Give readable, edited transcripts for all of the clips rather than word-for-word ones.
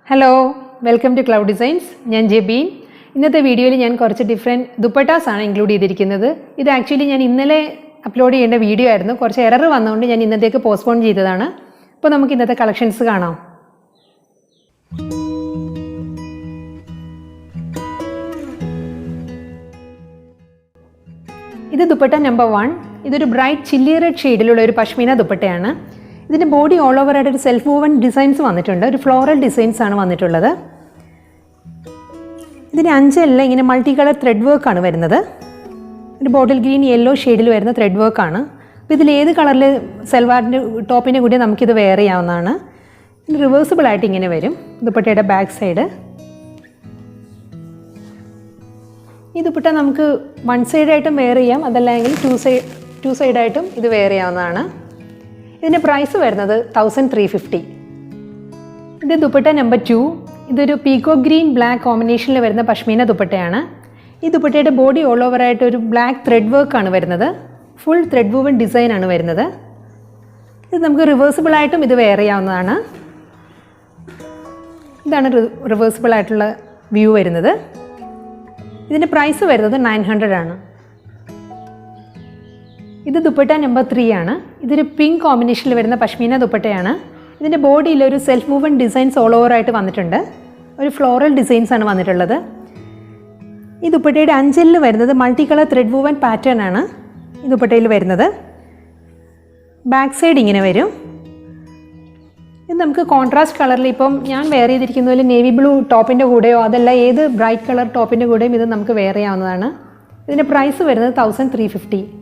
Hello, welcome to Cloud Designs. I am Jebin. In this video, I have different dupattas included. This actually I uploaded a video. I have error I postponed it. Now, we will see the collections. This is dupatta number 1. This is a bright chilly red shade Pashmina dupatta. This is body all over self-woven designs. Floral designs. This is multicolor thread work. This bottle green yellow shade thread work. This is color salwar top wear. Reversible lighting. This back side. This is one side item wear two side item wear. This price is 1350. This is dupatta number 2. This is a peacock green black combination with Pashmina dupatta. This dupatta body all over a black thread work. Full thread woven design. This is a reversible item. This is a reversible view. This is price is 900. This is dupatta number 3. This is a pink combination with Pashmina dupatta. This is body self-woven designs all over. Floral designs. This dupatta is a multicolor thread woven pattern. This dupatta is back side. This is contrast color. I wear navy blue top or bright color top. This is price is 1350.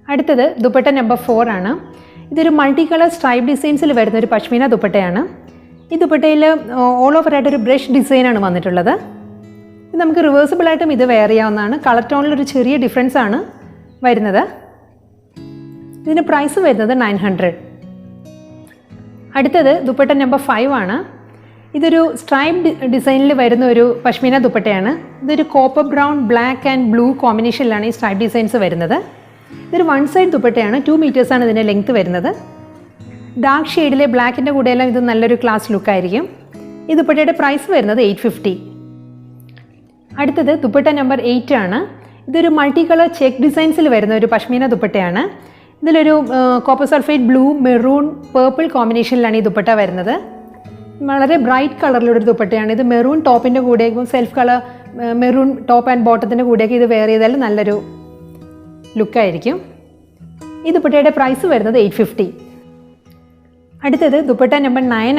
This is dupatta number 4. This is a multicolor stripe designs Pashmina dupatta. This dupatta all over a brush design. This is a reversible item. Color tone is a difference. This is price is 900. This is dupatta number 5. This is a stripe design Pashmina dupatta. This is a copper brown, black and blue combination stripe designs. This is one side dupatta, 2 meters length. Dark shade black and a class look. This dupatta price is 850. This is dupatta number 8. This is a multicolor check designs Pashmina dupatta. This is a copper sulfate blue, maroon, purple combination dupatta. This is bright color dupatta. This is maroon top self color maroon top and bottom wear look. This price is 850. This is dupatta number 9.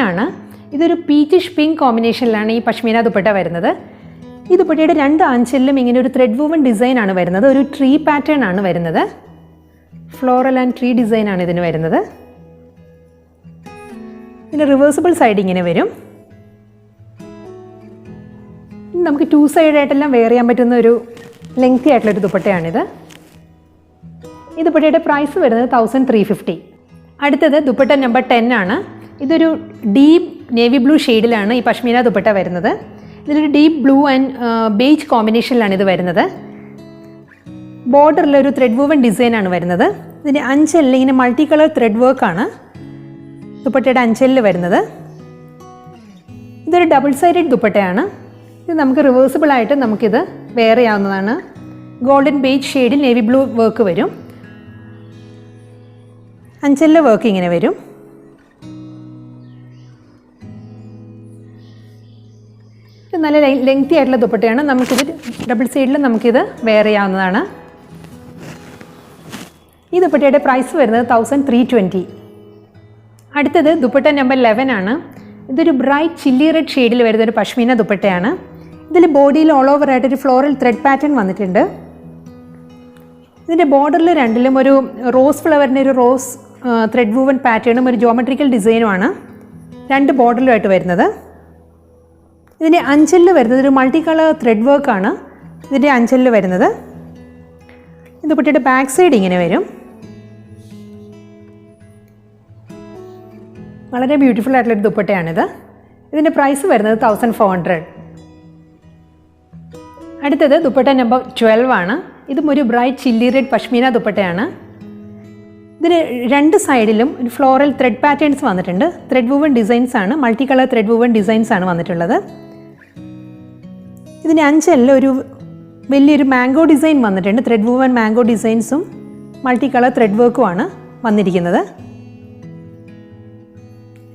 This is a peachish pink combination Pashmina dupatta. This is a thread woven design. This is a tree pattern. Floral and tree design. This is a reversible siding. We have two side wear lengthy dupatta. This price is 1350. This is dupatta number 10. This is a deep navy blue shade. This is Pashmina dupatta. This is a deep blue and beige combination. Border is a thread woven design. This is a multicolor thread work. Dupatta is a double sided dupatta. This is a reversible item. Wear golden beige shade navy blue work. Anchella working in a verum. Lengthy at dupatta, double sided Namkida, wear Yana. This potato price is 1320. This is dupatta number 11. This is a bright chilly red shade Pashmina dupatta. This is body all over a floral thread pattern. This is border rose flower rose thread woven pattern and geometrical design. This is border. This is multicolor thread work. This is the back side. Very beautiful dupatta. This price is 1400. This is dupatta number 12. This is a bright chilly red Pashmina dupatta. ഇതിന് രണ്ട് സൈഡിലും floral thread patterns വന്നിട്ടുണ്ട്. Thread woven designs ആണ്, multi colour thread woven designs ആണ് വന്നിട്ടുള്ളത്. ഇതിന് അഞ്ചെല്ലാം ഒരു വലിയൊരു മാംഗോ ഡിസൈൻ വന്നിട്ടുണ്ട്. ത്രെഡ് വൂവൻ മാംഗോ ഡിസൈൻസും മൾട്ടി കളർ ത്രെഡ് വർക്കുമാണ് വന്നിരിക്കുന്നത്.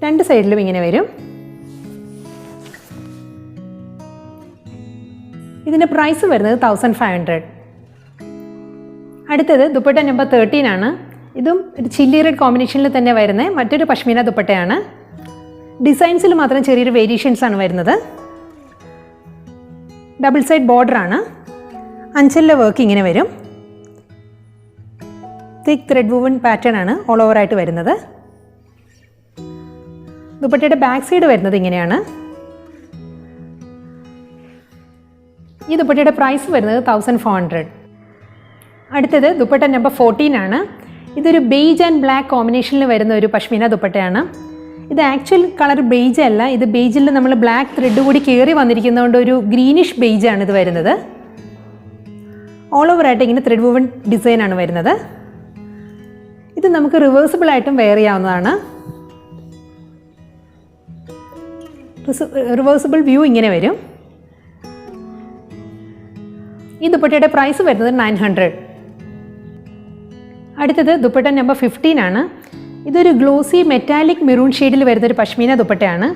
രണ്ട് സൈഡിലും ഇങ്ങനെ വരും. ഇതിൻ്റെ പ്രൈസ് വരുന്നത് 1500. അടുത്തത് ദുപ്പട്ട നമ്പർ 13 ആണ്. ഇതും ഒരു ചില്ലി റെഡ് കോമ്പിനേഷനിൽ തന്നെ വരുന്ന മറ്റൊരു പഷ്മീന ദുപ്പട്ടയാണ്. ഡിസൈൻസിൽ മാത്രം ചെറിയൊരു വേരിയേഷൻസ് ആണ് വരുന്നത്. ഡബിൾ സൈഡ് ബോർഡർ ആണ്. അഞ്ചലിലെ വർക്ക് ഇങ്ങനെ വരും. തിക്ക് ത്രെഡ് വൂവൻ പാറ്റേൺ ആണ് ഓൾ ഓവർ ആയിട്ട് വരുന്നത്. ദുപ്പട്ടയുടെ ബാക്ക് സൈഡ് വരുന്നത് ഇങ്ങനെയാണ്. ഈ ദുപ്പട്ടയുടെ പ്രൈസ് വരുന്നത് 1400. അടുത്തത് ദുപ്പട്ട നമ്പർ 14 ആണ്. ഇതൊരു ബേജ് ആൻഡ് ബ്ലാക്ക് കോമ്പിനേഷനിൽ വരുന്ന ഒരു പഷ്മീന ദുപ്പട്ടയാണ്. ഇത് ആക്ച്വൽ കളർ ബേജ് അല്ല, ഇത് ബേജിൽ നമ്മൾ ബ്ലാക്ക് ത്രെഡ് കൂടി കയറി വന്നിരിക്കുന്നതുകൊണ്ട് ഒരു ഗ്രീനിഷ് ബേജാണ് ഇത് വരുന്നത്. ഓൾ ഓവർ ആയിട്ട് ഇങ്ങനെ ത്രെഡ് വൂവൻ ഡിസൈനാണ് വരുന്നത്. ഇത് നമുക്ക് റിവേഴ്സിബിൾ ആയിട്ടും വെയർ ചെയ്യാവുന്നതാണ്. റിവേഴ്സിബിൾ വ്യൂ ഇങ്ങനെ വരും. ഈ ദുപ്പട്ടയുടെ പ്രൈസ് വരുന്നത് 900. അടുത്തത് ദുപ്പട്ട നമ്പർ 15 ആണ്. ഇതൊരു ഗ്ലോസി മെറ്റാലിക് മെറൂൺ ഷെയ്ഡിൽ വരുന്നൊരു പഷ്മീന ദുപ്പട്ടയാണ്.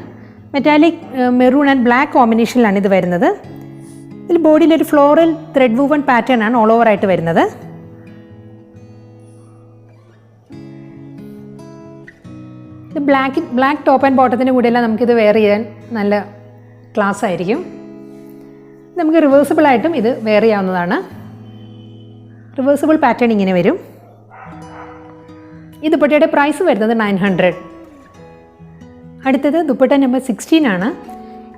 മെറ്റാലിക് മെറൂൺ ആൻഡ് ബ്ലാക്ക് കോമ്പിനേഷനിലാണ് ഇത് വരുന്നത്. ഇതിൽ ബോഡിയിലൊരു ഫ്ലോറൽ ത്രെഡ് വൂവൻ പാറ്റേൺ ആണ് ഓൾ ഓവർ ആയിട്ട് വരുന്നത്. ഇത് ബ്ലാക്ക് ടോപ്പ് ആൻഡ് ബോട്ടത്തിൻ്റെ കൂടെയെല്ലാം നമുക്കിത് വെയർ ചെയ്യാൻ നല്ല ക്ലാസ് ആയിരിക്കും. നമുക്ക് റിവേഴ്സിബിൾ ആയിട്ടും ഇത് വെയർ ചെയ്യാവുന്നതാണ്. റിവേഴ്സിബിൾ പാറ്റേൺ ഇങ്ങനെ വരും. ഈ ദുപ്പട്ടയുടെ പ്രൈസ് വരുന്നത് 900. അടുത്തത് ദുപ്പട്ട നമ്പർ 16 ആണ്.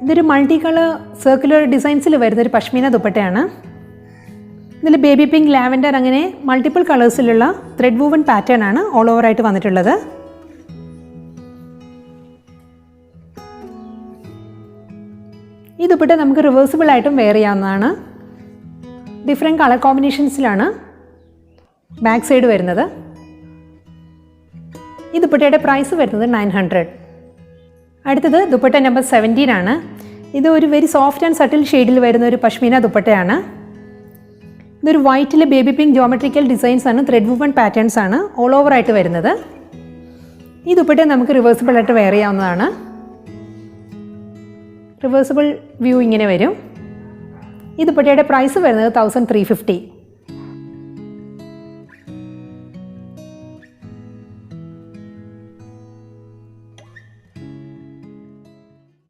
ഇതൊരു മൾട്ടി കളർ സർക്കുലർ ഡിസൈൻസിൽ വരുന്നൊരു പഷ്മീന ദുപ്പട്ടയാണ്. ഇതിൽ ബേബി പിങ്ക്, ലാവൻഡർ അങ്ങനെ മൾട്ടിപ്പിൾ കളേഴ്സിലുള്ള ത്രെഡ് വൂവൻ പാറ്റേൺ ആണ് ഓൾ ഓവർ ആയിട്ട് വന്നിട്ടുള്ളത്. ഈ ദുപ്പട്ട നമുക്ക് റിവേഴ്സിബിൾ ആയിട്ടും വെയർ ചെയ്യാവുന്നതാണ്. ഡിഫറെൻറ്റ് കളർ കോമ്പിനേഷൻസിലാണ് ബാക്ക് സൈഡ് വരുന്നത്. ഈ ദുപ്പട്ടയുടെ പ്രൈസ് വരുന്നത് 900. അടുത്തത് ദുപ്പട്ട നമ്പർ 17 ആണ്. ഇത് ഒരു വെരി സോഫ്റ്റ് ആൻഡ് സട്ടിൽ ഷെയ്ഡിൽ വരുന്ന ഒരു പഷ്മീന ദുപ്പട്ടയാണ്. ഇതൊരു വൈറ്റിൽ ബേബി പിങ്ക് ജോമെട്രിക്കൽ ഡിസൈൻസ് ആണ്, ത്രെഡ് വൂവൻ പാറ്റേൺസ് ആണ് ഓൾ ഓവർ ആയിട്ട് വരുന്നത്. ഈ ദുപ്പട്ട നമുക്ക് റിവേഴ്സിബിൾ ആയിട്ട് വെയർ ചെയ്യാവുന്നതാണ്. റിവേഴ്സിബിൾ വ്യൂ ഇങ്ങനെ വരും. ഈ ദുപ്പട്ടയുടെ പ്രൈസ് വരുന്നത് 1350.